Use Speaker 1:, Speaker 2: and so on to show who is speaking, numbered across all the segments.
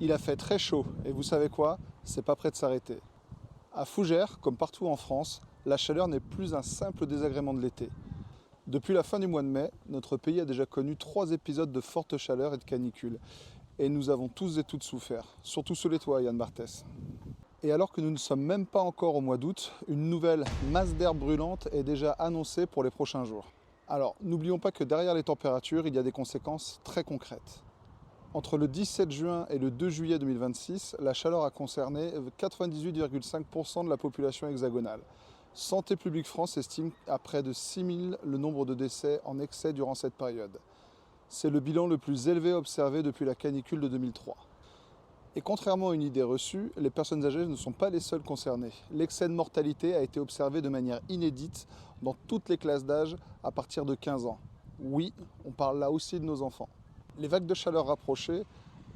Speaker 1: Il a fait très chaud et vous savez quoi? C'est pas prêt de s'arrêter. À Fougères, comme partout en France, la chaleur n'est plus un simple désagrément de l'été. Depuis la fin du mois de mai, notre pays a déjà connu 3 épisodes de forte chaleur et de canicule. Et nous avons tous et toutes souffert, surtout sous les toits, Yann Barthès. Et alors que nous ne sommes même pas encore au mois d'août, une nouvelle masse d'air brûlante est déjà annoncée pour les prochains jours. Alors, n'oublions pas que derrière les températures, il y a des conséquences très concrètes. Entre le 17 juin et le 2 juillet 2026, la chaleur a concerné 98,5% de la population hexagonale. Santé publique France estime à près de 6000 le nombre de décès en excès durant cette période. C'est le bilan le plus élevé observé depuis la canicule de 2003. Et contrairement à une idée reçue, les personnes âgées ne sont pas les seules concernées. L'excès de mortalité a été observé de manière inédite dans toutes les classes d'âge à partir de 15 ans. Oui, on parle là aussi de nos enfants. Les vagues de chaleur rapprochées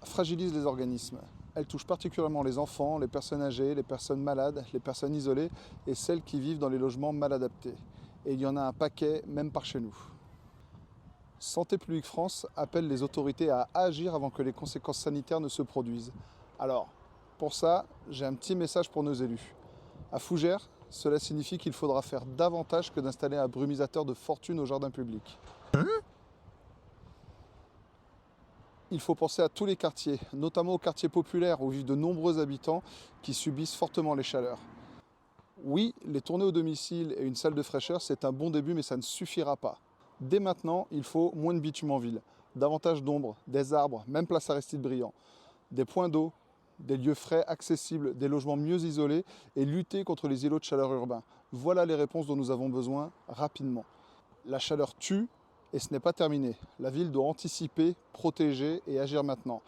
Speaker 1: fragilisent les organismes. Elles touchent particulièrement les enfants, les personnes âgées, les personnes malades, les personnes isolées et celles qui vivent dans les logements mal adaptés. Et il y en a un paquet, même par chez nous. Santé publique France appelle les autorités à agir avant que les conséquences sanitaires ne se produisent. Alors, pour ça, j'ai un petit message pour nos élus. À Fougères, cela signifie qu'il faudra faire davantage que d'installer un brumisateur de fortune au jardin public. Il faut penser à tous les quartiers, notamment aux quartiers populaires où vivent de nombreux habitants qui subissent fortement les chaleurs. Oui, les tournées au domicile et une salle de fraîcheur, c'est un bon début, mais ça ne suffira pas. Dès maintenant, il faut moins de bitume en ville, davantage d'ombre, des arbres, même place Aristide Briand, des points d'eau, des lieux frais accessibles, des logements mieux isolés et lutter contre les îlots de chaleur urbains. Voilà les réponses dont nous avons besoin rapidement. La chaleur tue et ce n'est pas terminé. La ville doit anticiper, protéger et agir maintenant.